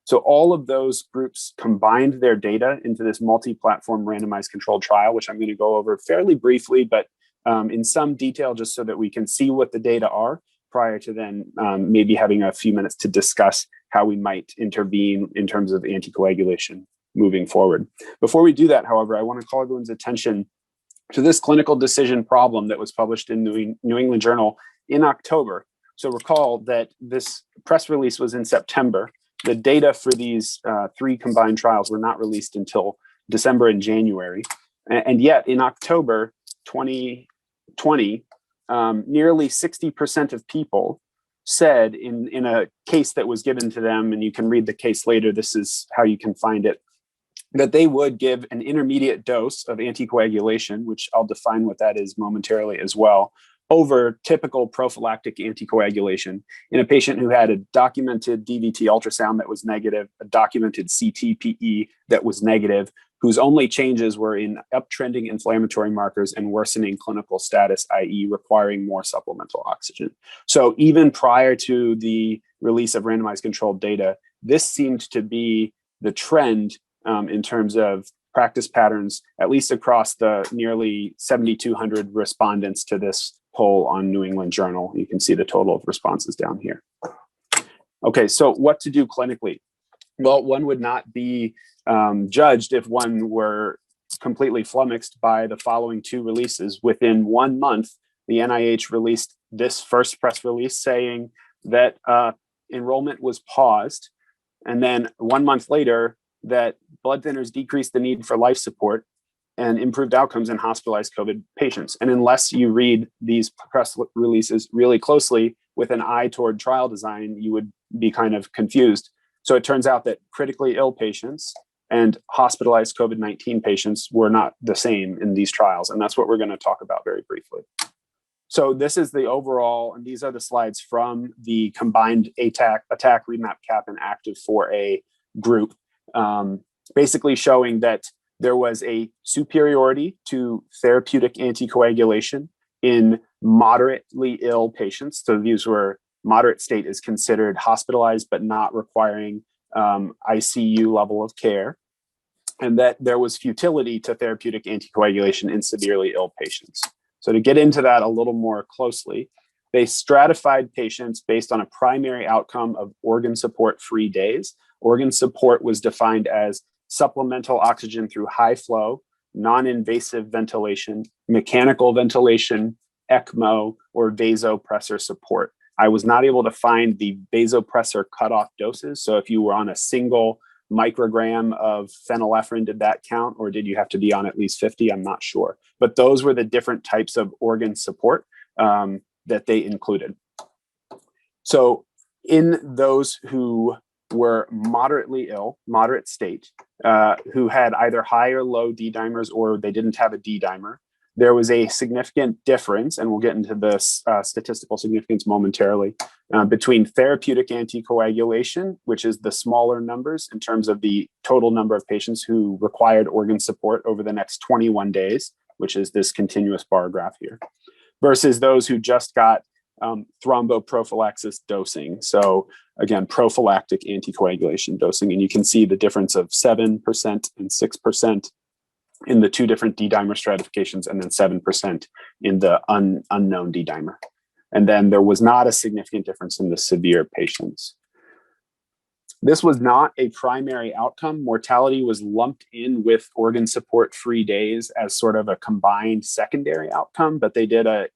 So all of those groups combined their data into this multi-platform randomized controlled trial, which I'm going to go over fairly briefly, but in some detail, just so that we can see what the data are, prior to then maybe having a few minutes to discuss how we might intervene in terms of anticoagulation moving forward. Before we do that, however, I want to call everyone's attention to this clinical decision problem that was published in New England Journal in October. So recall that this press release was in September. The data for these 3 combined trials were not released until December and January. And yet in October 2020, nearly 60% of people said in a case that was given to them, and you can read the case later, this is how you can find it, that they would give an intermediate dose of anticoagulation, which I'll define what that is momentarily as well, over typical prophylactic anticoagulation in a patient who had a documented DVT ultrasound that was negative, a documented CT-PE that was negative, whose only changes were in uptrending inflammatory markers and worsening clinical status, i.e. requiring more supplemental oxygen. So even prior to the release of randomized controlled data, this seemed to be the trend in terms of practice patterns, at least across the nearly 7,200 respondents to this poll on New England Journal. You can see the total of responses down here. Okay, so what to do clinically? Well, one would not be judged if one were completely flummoxed by the following 2 releases. Within 1 month, the NIH released this first press release saying that enrollment was paused. And then 1 month later, that blood thinners decreased the need for life support and improved outcomes in hospitalized COVID patients. And unless you read these press releases really closely with an eye toward trial design, you would be kind of confused. So it turns out that critically ill patients and hospitalized COVID-19 patients were not the same in these trials. And that's what we're going to talk about very briefly. So this is the overall, and these are the slides from the combined attack, remap, cap, and active 4A group, basically showing that there was a superiority to therapeutic anticoagulation in moderately ill patients. So these were moderate state is considered hospitalized, but not requiring ICU level of care. And that there was futility to therapeutic anticoagulation in severely ill patients. So to get into that a little more closely, they stratified patients based on a primary outcome of organ support free days. Organ support was defined as supplemental oxygen through high flow, non-invasive ventilation, mechanical ventilation, ECMO, or vasopressor support. I was not able to find the vasopressor cutoff doses. So if you were on a single microgram of phenylephrine, did that count? Or did you have to be on at least 50? I'm not sure. But those were the different types of organ support that they included. So in those who were moderately ill, moderate state, who had either high or low D-dimers, or they didn't have a D-dimer, there was a significant difference, and we'll get into this statistical significance momentarily, between therapeutic anticoagulation, which is the smaller numbers in terms of the total number of patients who required organ support over the next 21 days, which is this continuous bar graph here, versus those who just got thromboprophylaxis dosing. So again, prophylactic anticoagulation dosing. And you can see the difference of 7% and 6% in the 2 different D-dimer stratifications, and then 7% in the unknown D-dimer. And then there was not a significant difference in the severe patients. This was not a primary outcome. Mortality was lumped in with organ support free days as sort of a combined secondary outcome, but they did a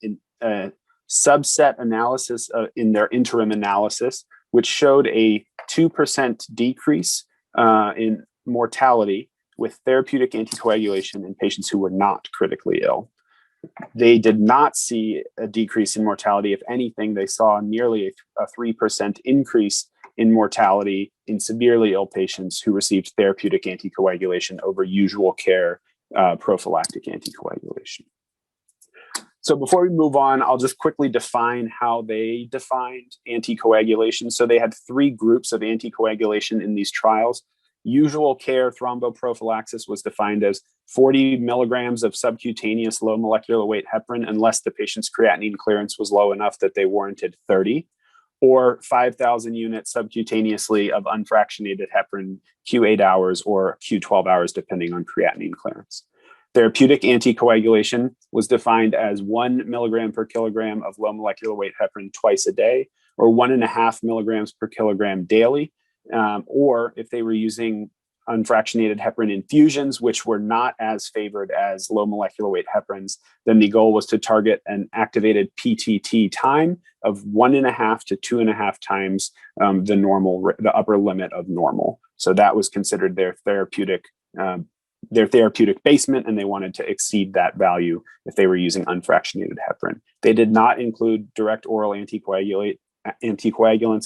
subset analysis in their interim analysis, which showed a 2% decrease in mortality with therapeutic anticoagulation in patients who were not critically ill. They did not see a decrease in mortality. If anything, they saw nearly a 3% increase in mortality in severely ill patients who received therapeutic anticoagulation over usual care prophylactic anticoagulation. So before we move on, I'll just quickly define how they defined anticoagulation. So they had 3 groups of anticoagulation in these trials. Usual care thromboprophylaxis was defined as 40 milligrams of subcutaneous low molecular weight heparin unless the patient's creatinine clearance was low enough that they warranted 30, or 5,000 units subcutaneously of unfractionated heparin Q8 hours or Q12 hours, depending on creatinine clearance. Therapeutic anticoagulation was defined as 1 milligram per kilogram of low molecular weight heparin twice a day, or 1.5 milligrams per kilogram daily. Or if they were using unfractionated heparin infusions, which were not as favored as low molecular weight heparins, then the goal was to target an activated PTT time of 1.5 to 2.5 times the upper limit of normal. So that was considered their therapeutic basement, and they wanted to exceed that value if they were using unfractionated heparin. They did not include direct oral anticoagulants,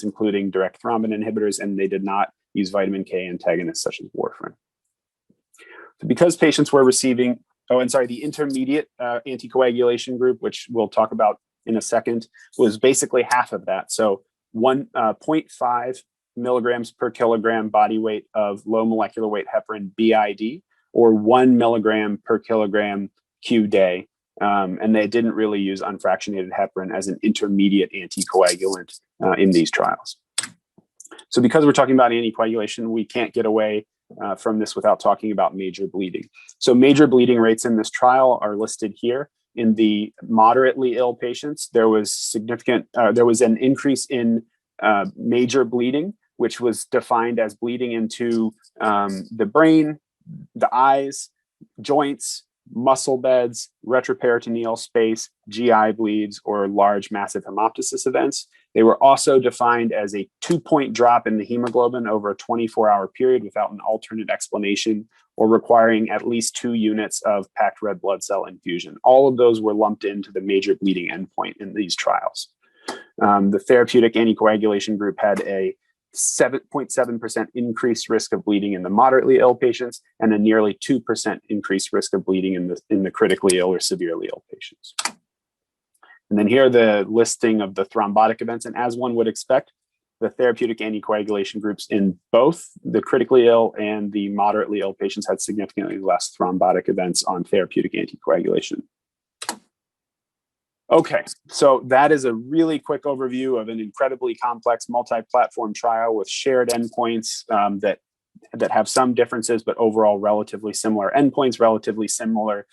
including direct thrombin inhibitors, and they did not use vitamin K antagonists such as warfarin. So because patients were receiving, the intermediate anticoagulation group, which we'll talk about in a second, was basically half of that. So 0.5 milligrams per kilogram body weight of low molecular weight heparin BID, or 1 milligram per kilogram Q day. And they didn't really use unfractionated heparin as an intermediate anticoagulant in these trials. So because we're talking about anticoagulation, we can't get away from this without talking about major bleeding. So major bleeding rates in this trial are listed here. In the moderately ill patients, there was an increase in major bleeding, which was defined as bleeding into the brain, the eyes, joints, muscle beds, retroperitoneal space, GI bleeds, or large massive hemoptysis events. They were also defined as a 2-point drop in the hemoglobin over a 24-hour period without an alternate explanation, or requiring at least 2 units of packed red blood cell infusion. All of those were lumped into the major bleeding endpoint in these trials. The therapeutic anticoagulation group had a 7.7% increased risk of bleeding in the moderately ill patients, and a nearly 2% increased risk of bleeding in the critically ill or severely ill patients. And then here are the listing of the thrombotic events. And as one would expect, the therapeutic anticoagulation groups in both the critically ill and the moderately ill patients had significantly less thrombotic events on therapeutic anticoagulation. Okay, so that is a really quick overview of an incredibly complex multi-platform trial with shared endpoints that have some differences, but overall relatively similar endpoints, relatively similar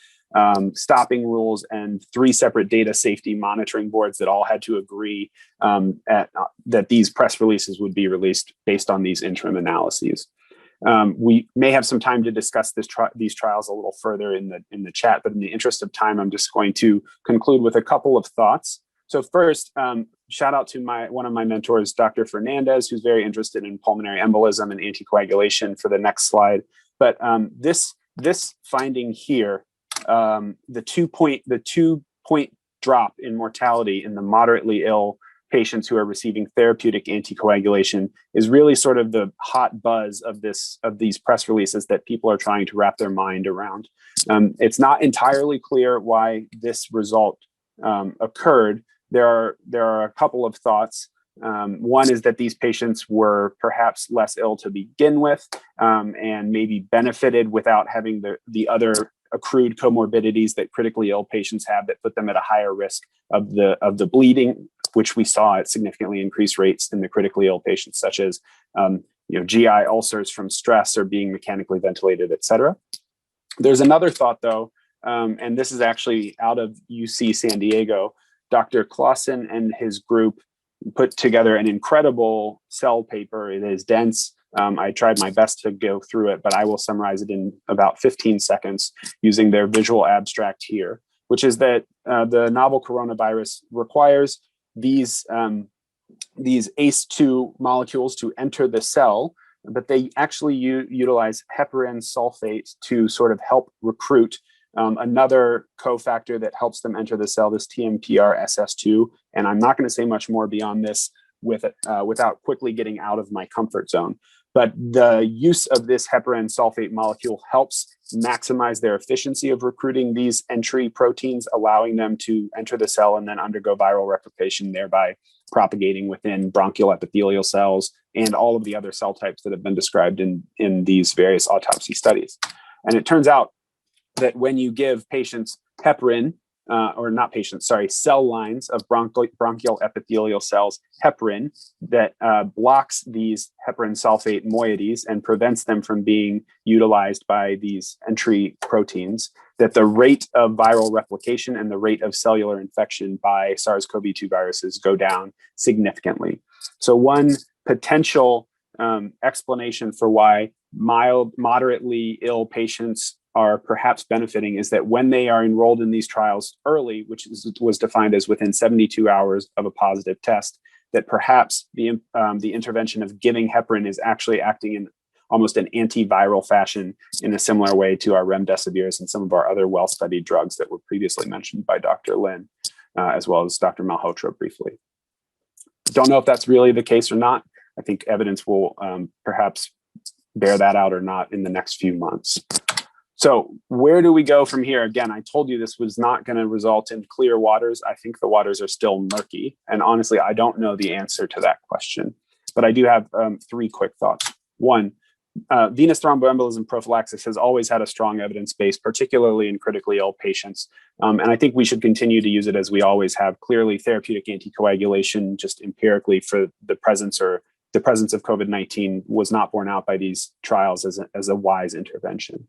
stopping rules, and 3 separate data safety monitoring boards that all had to agree that these press releases would be released based on these interim analyses. We may have some time to discuss these trials a little further in the chat, but in the interest of time, I'm just going to conclude with a couple of thoughts. So first, shout out to one of my mentors, Dr. Fernandez, who's very interested in pulmonary embolism and anticoagulation for the next slide. But this finding here, the 2-point drop in mortality in the moderately ill patients who are receiving therapeutic anticoagulation is really sort of the hot buzz of these press releases that people are trying to wrap their mind around. It's not entirely clear why this result occurred. There are a couple of thoughts. One is that these patients were perhaps less ill to begin with, and maybe benefited without having the other accrued comorbidities that critically ill patients have that put them at a higher risk of the bleeding, which we saw at significantly increased rates in the critically ill patients, such as GI ulcers from stress or being mechanically ventilated, et cetera. There's another thought, though, and this is actually out of UC San Diego. Dr. Clausen and his group put together an incredible Cell paper. It is dense. I tried my best to go through it, but I will summarize it in about 15 seconds using their visual abstract here, which is that the novel coronavirus requires these ACE2 molecules to enter the cell, but they actually utilize heparin sulfate to sort of help recruit another cofactor that helps them enter the cell, this TMPRSS2. And I'm not going to say much more beyond this without quickly getting out of my comfort zone. But the use of this heparin sulfate molecule helps maximize their efficiency of recruiting these entry proteins, allowing them to enter the cell and then undergo viral replication, thereby propagating within bronchial epithelial cells and all of the other cell types that have been described in these various autopsy studies. And it turns out that when you give patients heparin or not patients, sorry, cell lines of bronchial epithelial cells, heparin, that blocks these heparin sulfate moieties and prevents them from being utilized by these entry proteins, that the rate of viral replication and the rate of cellular infection by SARS-CoV-2 viruses go down significantly. So one potential explanation for why moderately ill patients are perhaps benefiting is that when they are enrolled in these trials early, which was defined as within 72 hours of a positive test, that perhaps the intervention of giving heparin is actually acting in almost an antiviral fashion in a similar way to our remdesivirs and some of our other well-studied drugs that were previously mentioned by Dr. Lin, as well as Dr. Malhotra briefly. Don't know if that's really the case or not. I think evidence will perhaps bear that out or not in the next few months. So where do we go from here? Again, I told you this was not going to result in clear waters. I think the waters are still murky. And honestly, I don't know the answer to that question. But I do have 3 quick thoughts. One, venous thromboembolism prophylaxis has always had a strong evidence base, particularly in critically ill patients. And I think we should continue to use it as we always have. Clearly, therapeutic anticoagulation, just empirically for the presence of COVID-19, was not borne out by these trials as a wise intervention.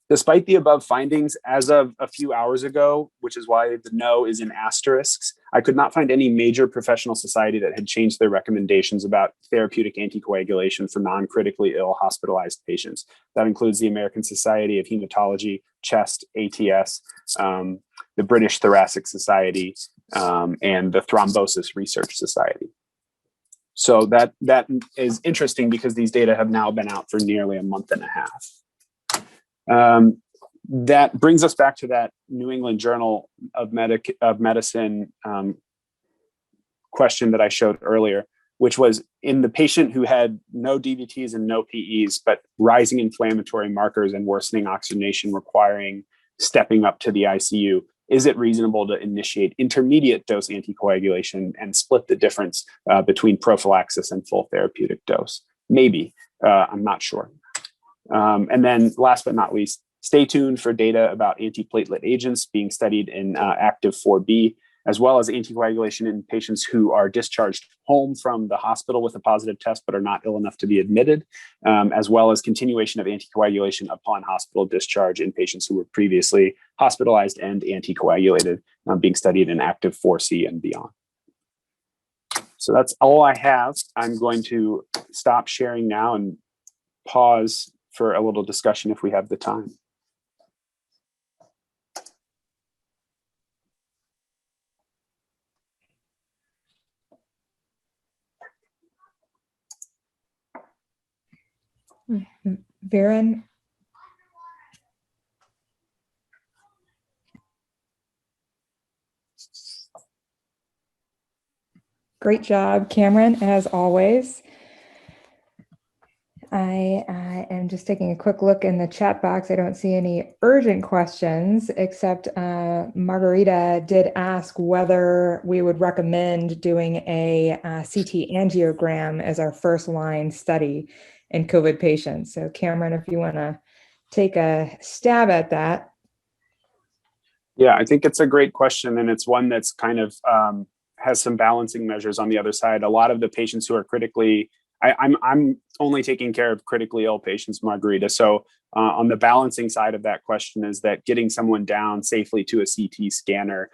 Despite the above findings, as of a few hours ago, which is why the no is in asterisks, I could not find any major professional society that had changed their recommendations about therapeutic anticoagulation for non-critically ill hospitalized patients. That includes the American Society of Hematology, CHEST, ATS, the British Thoracic Society, and the Thrombosis Research Society. So that is interesting because these data have now been out for nearly a month and a half. That brings us back to that New England Journal of Medicine question that I showed earlier, which was in the patient who had no DVTs and no PEs, but rising inflammatory markers and worsening oxygenation requiring stepping up to the ICU. Is it reasonable to initiate intermediate dose anticoagulation and split the difference between prophylaxis and full therapeutic dose? Maybe, I'm not sure. And then last but not least, stay tuned for data about antiplatelet agents being studied in Active 4B, as well as anticoagulation in patients who are discharged home from the hospital with a positive test but are not ill enough to be admitted, as well as continuation of anticoagulation upon hospital discharge in patients who were previously hospitalized and anticoagulated, being studied in Active 4C and beyond. So that's all I have. I'm going to stop sharing now and pause for a little discussion if we have the time. Viren. Great job, Cameron, as always. I am just taking a quick look in the chat box. I don't see any urgent questions, except Margarita did ask whether we would recommend doing a CT angiogram as our first line study in COVID patients. So Cameron, if you want to take a stab at that. Yeah, I think it's a great question. And it's one that's kind of has some balancing measures on the other side. A lot of the patients who are critically I'm only taking care of critically ill patients, Margarita. So on the balancing side of that question is that getting someone down safely to a CT scanner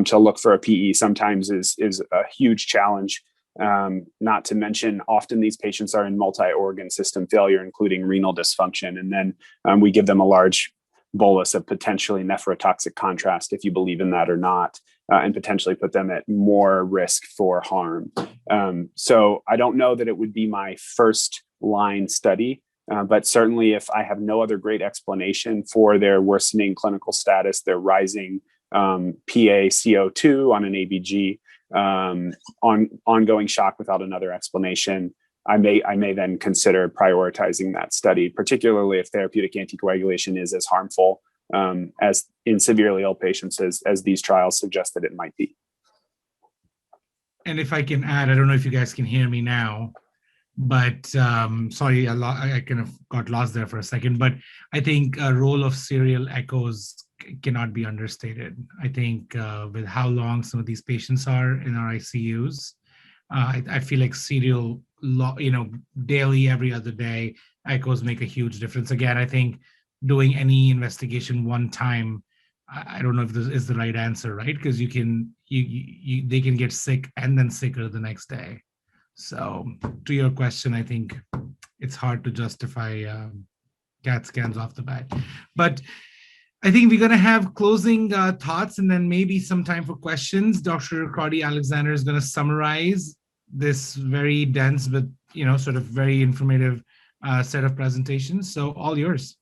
to look for a PE sometimes is a huge challenge. Not to mention, often these patients are in multi-organ system failure, including renal dysfunction. And then we give them a large bolus of potentially nephrotoxic contrast, if you believe in that or not, and potentially put them at more risk for harm. So I don't know that it would be my first line study, but certainly if I have no other great explanation for their worsening clinical status, their rising PaCO2 on an ABG, ongoing shock without another explanation, I may then consider prioritizing that study, particularly if therapeutic anticoagulation is as harmful as in severely ill patients as these trials suggest that it might be. And if I can add, I don't know if you guys can hear me now, but sorry, I kind of got lost there for a second, but I think a role of serial echoes cannot be understated. I think with how long some of these patients are in our ICUs, I feel like daily, every other day, echoes make a huge difference. Again, I think doing any investigation one time, I don't know if this is the right answer, right? Because they can get sick and then sicker the next day. So to your question, I think it's hard to justify CAT scans off the bat. But I think we're going to have closing thoughts and then maybe some time for questions. Dr. Crotty Alexander is going to summarize this very dense but sort of very informative set of presentations. So all yours.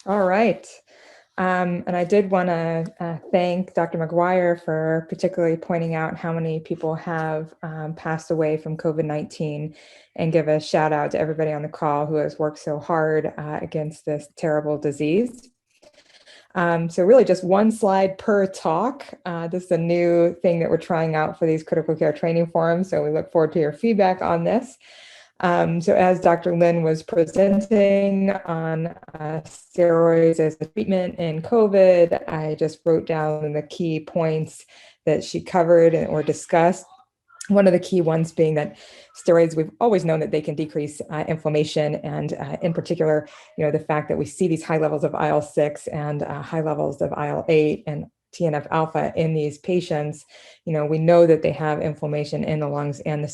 All right. And I did want to thank Dr. McGuire for particularly pointing out how many people have passed away from COVID-19, and give a shout out to everybody on the call who has worked so hard against this terrible disease. So really just one slide per talk. This is a new thing that we're trying out for these critical care training forums. So we look forward to your feedback on this. So as Dr. Lin was presenting on steroids as a treatment in COVID, I just wrote down the key points that she covered or discussed. One of the key ones being that steroids, we've always known that they can decrease inflammation, and in particular, the fact that we see these high levels of IL-6 and high levels of IL-8 and TNF alpha in these patients, we know that they have inflammation in the lungs and the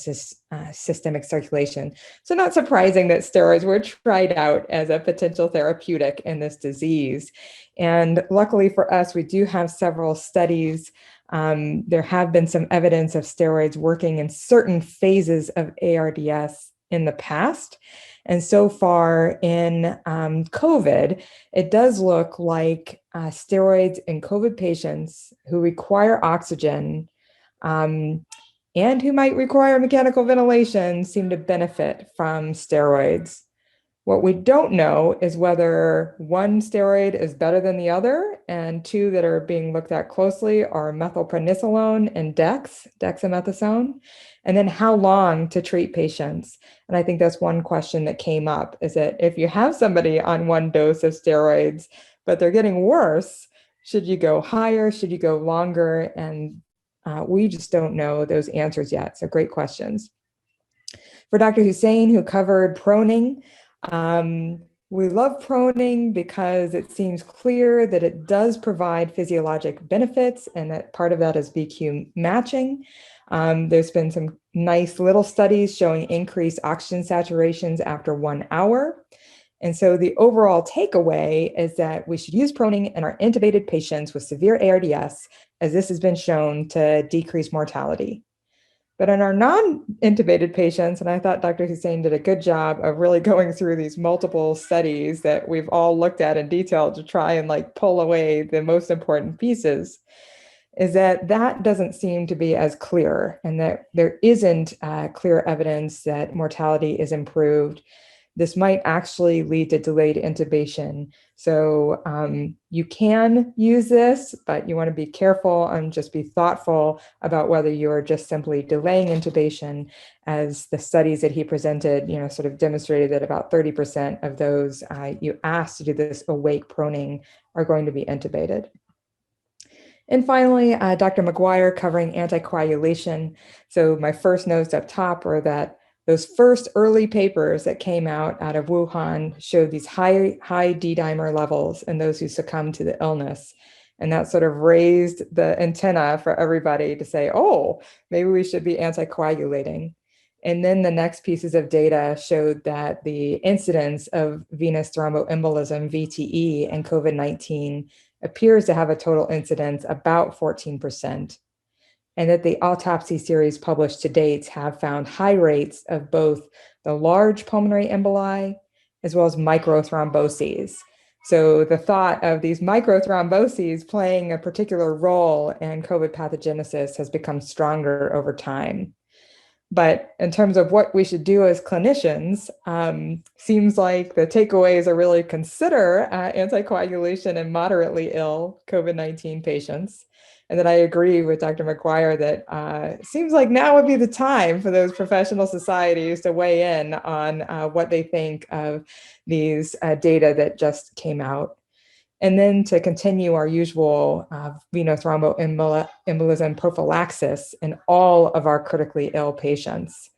systemic circulation. So not surprising that steroids were tried out as a potential therapeutic in this disease. And luckily for us, we do have several studies. There have been some evidence of steroids working in certain phases of ARDS in the past. And so far in COVID, it does look like steroids in COVID patients who require oxygen and who might require mechanical ventilation seem to benefit from steroids. What we don't know is whether one steroid is better than the other, and two that are being looked at closely are methylprednisolone and dexamethasone, and then how long to treat patients. And I think that's one question that came up, is that if you have somebody on one dose of steroids, but they're getting worse, should you go higher? Should you go longer? And we just don't know those answers yet. So great questions. For Dr. Husain, who covered proning, we love proning because it seems clear that it does provide physiologic benefits, and that part of that is VQ matching. There's been some nice little studies showing increased oxygen saturations after 1 hour. And so the overall takeaway is that we should use proning in our intubated patients with severe ARDS, as this has been shown to decrease mortality. But in our non-intubated patients, and I thought Dr. Husain did a good job of really going through these multiple studies that we've all looked at in detail to try and pull away the most important pieces, is that doesn't seem to be as clear, and that there isn't clear evidence that mortality is improved. This might actually lead to delayed intubation. So you can use this, but you want to be careful and just be thoughtful about whether you're just simply delaying intubation, as the studies that he presented, sort of demonstrated that about 30% of those you asked to do this awake proning are going to be intubated. And finally, Dr. McGuire covering anticoagulation. So my first notes up top are that those first early papers that came out of Wuhan showed these high D-dimer levels in those who succumbed to the illness. And that sort of raised the antenna for everybody to say, oh, maybe we should be anticoagulating. And then the next pieces of data showed that the incidence of venous thromboembolism, VTE, and COVID-19 appears to have a total incidence about 14%. And that the autopsy series published to date have found high rates of both the large pulmonary emboli as well as microthromboses. So the thought of these microthromboses playing a particular role in COVID pathogenesis has become stronger over time. But in terms of what we should do as clinicians, seems like the takeaways are really consider anticoagulation in moderately ill COVID-19 patients. And that I agree with Dr. McGuire that seems like now would be the time for those professional societies to weigh in on what they think of these data that just came out. and then to continue our usual venous thromboembolism prophylaxis in all of our critically ill patients.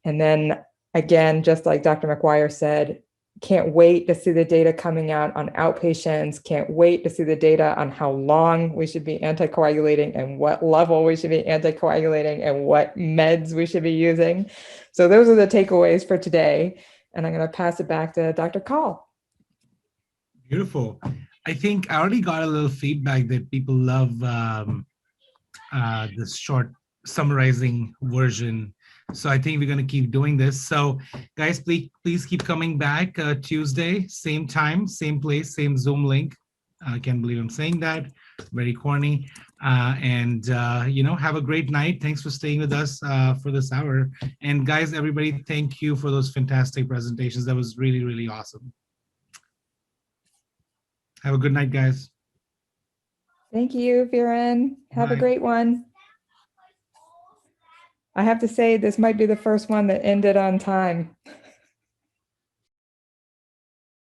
And then again, just like Dr. McGuire said, can't wait to see the data coming out on outpatients, can't wait to see the data on how long we should be anticoagulating and what level we should be anticoagulating and what meds we should be using. So those are the takeaways for today. And I'm going to pass it back to Dr. Kaul. Beautiful. I think I already got a little feedback that people love this short summarizing version. So I think we're going to keep doing this. So guys, please keep coming back Tuesday, same time, same place, same Zoom link. I can't believe I'm saying that. Very corny. Have a great night. Thanks for staying with us for this hour. And guys, everybody, thank you for those fantastic presentations. That was really, really awesome. Have a good night, guys. Thank you, Viren. Have Bye. a great one. I have to say, this might be the first one that ended on time.